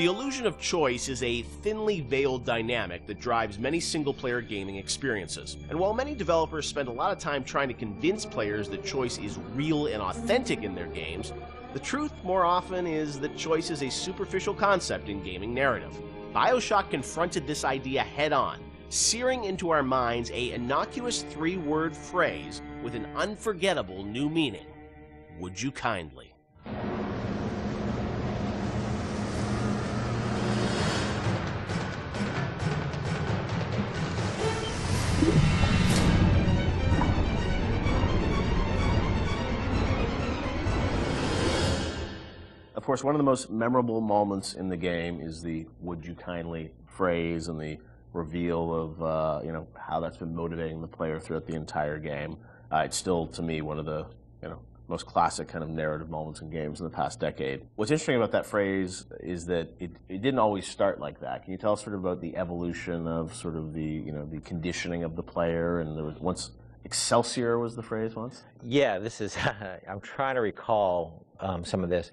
The illusion of choice is a thinly veiled dynamic that drives many single-player gaming experiences. And while many developers spend a lot of time trying to convince players that choice is real and authentic in their games, the truth more often is that choice is a superficial concept in gaming narrative. Bioshock confronted this idea head-on, searing into our minds a innocuous three-word phrase with an unforgettable new meaning. Would you kindly? Of course, one of the most memorable moments in the game is the "would you kindly" phrase and the reveal of how that's been motivating the player throughout the entire game. It's still, to me, one of the most classic kind of narrative moments in games in the past decade. What's interesting about that phrase is that it didn't always start like that. Can you tell us sort of about the evolution of sort of the the conditioning of the player? And there was once Excelsior was the phrase once. Yeah, this is. I'm trying to recall some of this.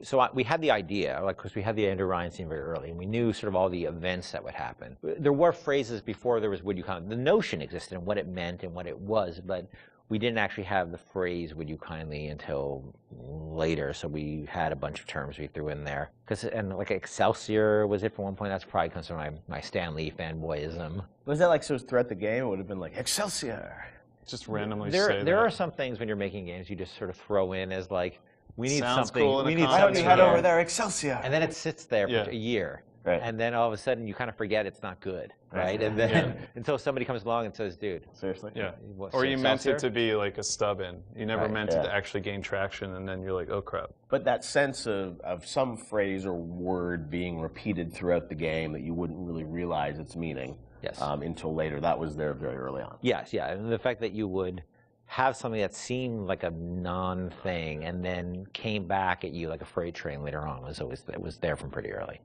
So we had the idea, because we had the Andrew Ryan scene very early, and we knew sort of all the events that would happen. There were phrases before there was "would you kindly." The notion existed and what it meant and what it was, but we didn't actually have the phrase "would you kindly" until later. So we had a bunch of terms we threw in there. And like Excelsior was it for one point. That's probably comes from my Stan Lee fanboyism. Was that like so throughout the game? It would have been like Excelsior. Just randomly There are some things when you're making games you just sort of throw in as like, we need Sounds something. cool We need Why something. don't you head over there, Excelsior? And then it sits there for a year. Right. And then all of a sudden you kind of forget it's not good, right? And then until somebody comes along and says, dude. Seriously? Yeah. What, Or you meant Excelsior? it to be like a stub in. You never Right. meant it to actually gain traction, and then you're like, oh crap. But that sense of some phrase or word being repeated throughout the game that you wouldn't really realize its meaning until later, that was there very early on. Yes, yeah. And the fact that you would have something that seemed like a non-thing and then came back at you like a freight train later on was there from pretty early.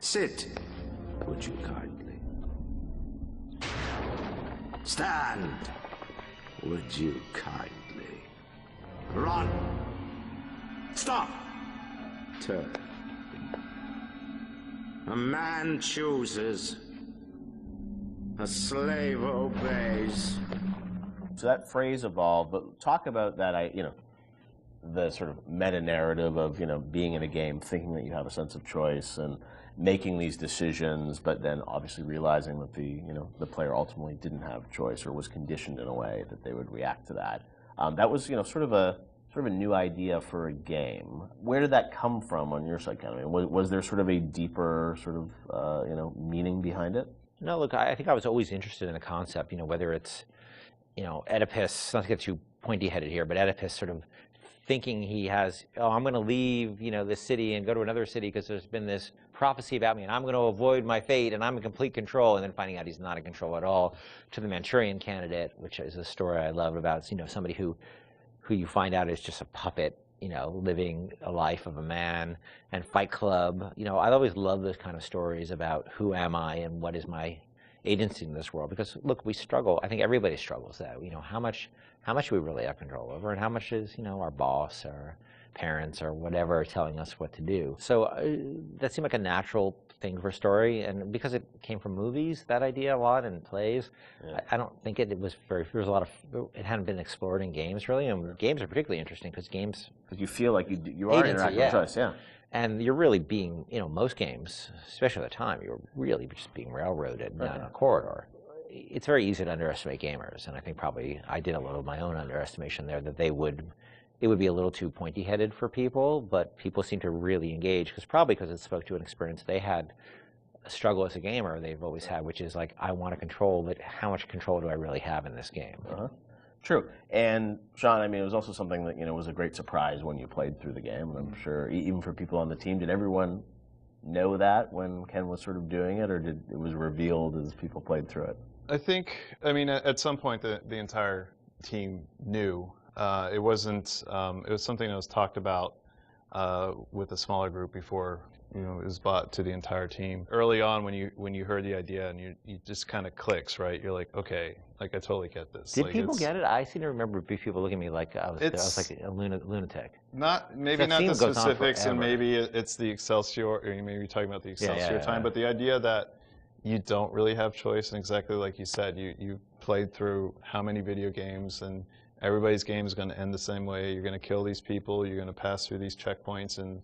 Sit, would you kindly? Stand, would you kindly? Run! Stop! Turn. A man chooses, a slave obeys. So that phrase evolved, but talk about that, the sort of meta-narrative of, being in a game, thinking that you have a sense of choice and making these decisions, but then obviously realizing that the player ultimately didn't have choice or was conditioned in a way that they would react to that. That was, sort of a new idea for a game. Where did that come from on your side, kind of? Was there sort of a deeper sort of, meaning behind it? No, look, I think I was always interested in the concept, whether it's, Oedipus, not to get too pointy-headed here, but Oedipus sort of thinking he has, I'm going to leave, this city and go to another city because there's been this prophecy about me and I'm going to avoid my fate and I'm in complete control, and then finding out he's not in control at all, to the Manchurian Candidate, which is a story I love about, somebody who you find out is just a puppet, living a life of a man, and Fight Club. I always love those kind of stories about who am I and what is my agency in this world, because look, we struggle. I think everybody struggles that. How much do we really have control over, and how much is our boss or parents or whatever telling us what to do. So that seemed like a natural thing for a story, and because it came from movies, that idea a lot, and plays, I don't think it was very. There was a lot of it hadn't been explored in games really, and games are particularly interesting because you feel like you are interacting with choice, and you're really being, most games, especially at the time, you're really just being railroaded down a corridor. It's very easy to underestimate gamers, and I think probably I did a little of my own underestimation there, that it would be a little too pointy-headed for people, but people seem to really engage, because it spoke to an experience they had, a struggle as a gamer they've always had, which is like, I want to control, but how much control do I really have in this game? True. And Sean, it was also something that, was a great surprise when you played through the game. And I'm sure even for people on the team, did everyone know that when Ken was sort of doing it, or did it was revealed as people played through it? I think, at some point the entire team knew. It wasn't, it was something that was talked about with a smaller group before it was bought to the entire team. Early on, when you heard the idea and you just kind of clicks, right? You're like, okay, like I totally get this. Did like, people get it? I seem to remember people looking at me like I was like a lunatic. Maybe That not scene the goes on specifics, and forever. maybe it's the Excelsior, or maybe you're talking about the Excelsior time, yeah. but the idea that you don't really have choice, and exactly like you said, you played through how many video games, and everybody's game is going to end the same way. You're going to kill these people, you're going to pass through these checkpoints, and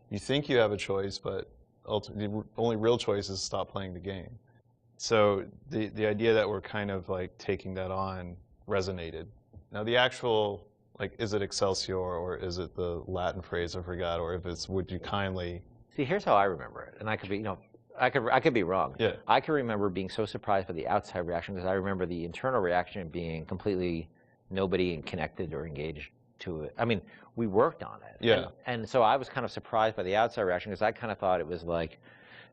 you think you have a choice, but ultimately the only real choice is stop playing the game. So the idea that we're kind of like taking that on resonated. Now the actual, like, is it Excelsior, or is it the Latin phrase I forgot, or if it's would you kindly? See, here's how I remember it, and I could be, I could be wrong. Yeah. I can remember being so surprised by the outside reaction, because I remember the internal reaction being completely nobody connected or engaged to it. I mean, we worked on it. Yeah. And so I was kind of surprised by the outside reaction, because I kind of thought it was like,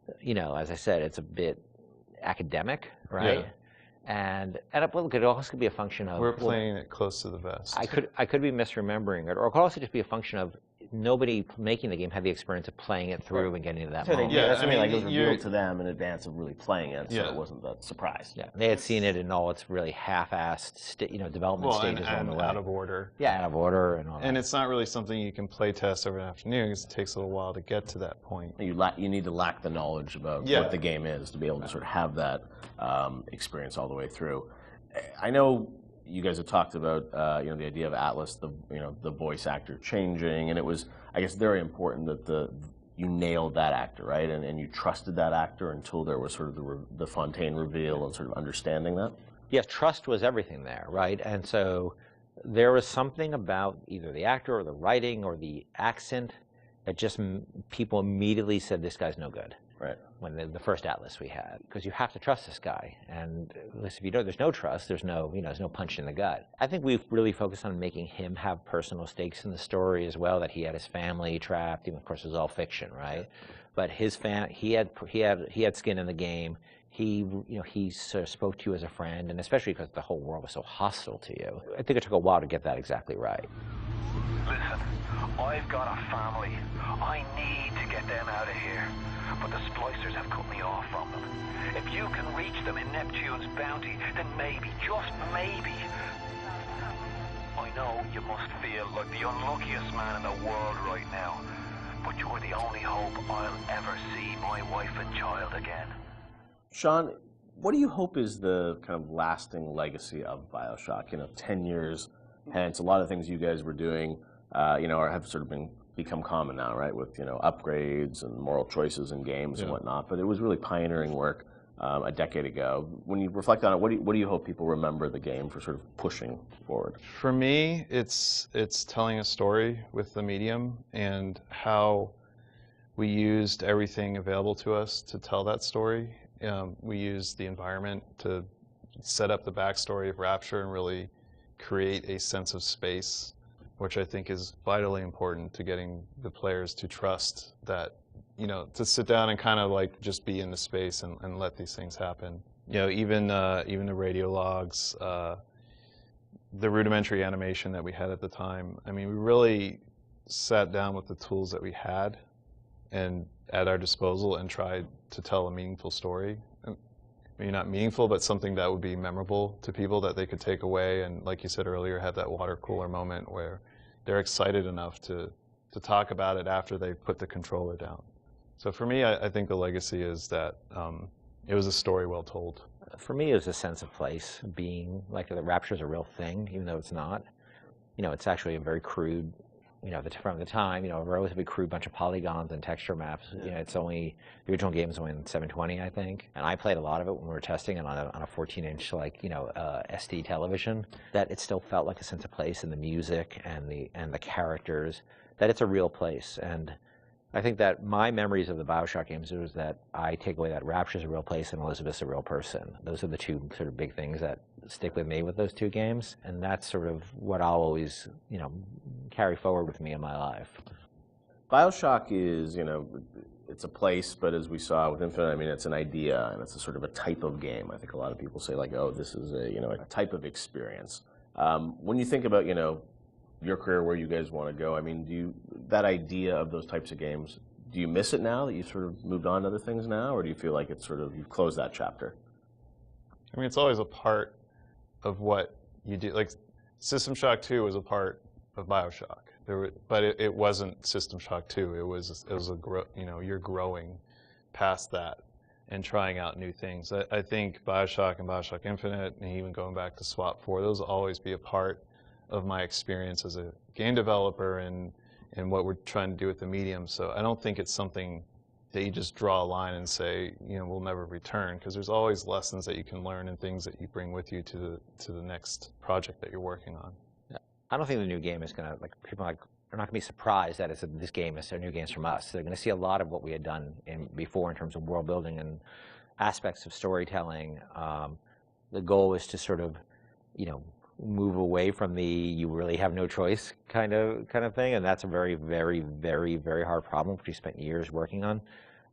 as I said, it's a bit academic, right? Yeah. And it could also be a function of We're playing it close to the vest. I could be misremembering it, or it could also just be a function of nobody making the game had the experience of playing it through and getting to that moment. Yeah, that's what I mean. Like, it was you're- revealed to them in advance of really playing it, so Yeah. it wasn't that surprise. Yeah, they had seen it in all its really half-assed, development stages along the way. out of order. Yeah, out of order and all And that. it's not really something you can play test over an afternoon, because it takes a little while to get to that point. You need to lack the knowledge about Yeah. what the game is to be able to sort of have that experience all the way through. I know you guys have talked about the idea of Atlas, the voice actor changing, and it was, I guess, very important that you nailed that actor, right? And you trusted that actor until there was sort of the Fontaine reveal and sort of understanding that. Yes, trust was everything there, right? And so there was something about either the actor or the writing or the accent that just people immediately said, this guy's no good. Right. When the first Atlas we had, because you have to trust this guy, and if you don't, there's no trust. There's no punch in the gut. I think we've really focused on making him have personal stakes in the story as well. That he had his family trapped. Of course, it was all fiction, right? But he had skin in the game. He sort of spoke to you as a friend, and especially because the whole world was so hostile to you. I think it took a while to get that exactly right. Listen, I've got a family. I need to get them out of here. But the splicers have cut me off from them. If you can reach them in Neptune's bounty, then maybe, just maybe. I know you must feel like the unluckiest man in the world right now, but you're the only hope I'll ever see my wife and child again. Sean, what do you hope is the kind of lasting legacy of Bioshock? 10 years hence, a lot of things you guys were doing, have sort of become common now, right? With upgrades and moral choices in games and whatnot. But it was really pioneering work a decade ago. When you reflect on it, what do you hope people remember the game for sort of pushing forward? For me, it's telling a story with the medium, and how we used everything available to us to tell that story. We used the environment to set up the backstory of Rapture and really create a sense of space, which I think is vitally important to getting the players to trust that, to sit down and kind of like just be in the space and let these things happen. Even the radio logs, the rudimentary animation that we had at the time. I mean, we really sat down with the tools that we had and at our disposal and tried to tell a meaningful story. Maybe not meaningful, but something that would be memorable to people that they could take away, and like you said earlier, have that water cooler moment where they're excited enough to talk about it after they put the controller down. So for me, I think the legacy is that it was a story well told. For me, it was a sense of place, being like the Rapture is a real thing, even though it's not. It's actually a very crude, from the time, a relatively crude bunch of polygons and texture maps. It's only, the original game is only in 720, I think. And I played a lot of it when we were testing it on a 14-inch, SD television. That it still felt like a sense of place in the music and the characters, that it's a real place. And I think that my memories of the Bioshock games is that I take away that Rapture's a real place and Elizabeth's a real person. Those are the two sort of big things that stick with me with those two games. And that's sort of what I'll always, carry forward with me in my life. Bioshock is, it's a place, but as we saw with Infinite, I mean, it's an idea, and it's a sort of a type of game. I think a lot of people say, like, oh, this is a type of experience. When you think about, your career, where you guys want to go, I mean, that idea of those types of games, do you miss it now that you've sort of moved on to other things now, or do you feel like it's sort of you've closed that chapter? I mean, it's always a part of what you do. Like System Shock 2 was a part of Bioshock, but it wasn't System Shock 2. It was you're growing past that and trying out new things. I think Bioshock and Bioshock Infinite, and even going back to SWAT 4, those will always be a part of my experience as a game developer and what we're trying to do with the medium. So I don't think it's something that you just draw a line and say, we'll never return, because there's always lessons that you can learn and things that you bring with you to the next project that you're working on. Yeah. I don't think the new game is going to, people are not going to be surprised that this game is new games from us. They're going to see a lot of what we had done before in terms of world building and aspects of storytelling. The goal is to sort of, move away from the you really have no choice kind of thing, and that's a very, very, very, very hard problem which we spent years working on.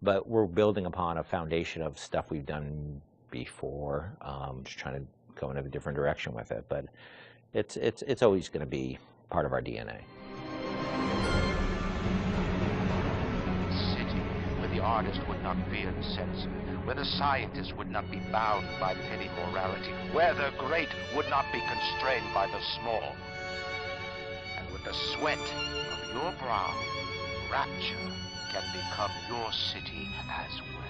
But we're building upon a foundation of stuff we've done before, just trying to go in a different direction with it. But it's always going to be part of our DNA. City where the artist would not fear the censor, where the scientist would not be bound by petty morality, where the great would not be constrained by the small. And with the sweat of your brow, rapture can become your city as well.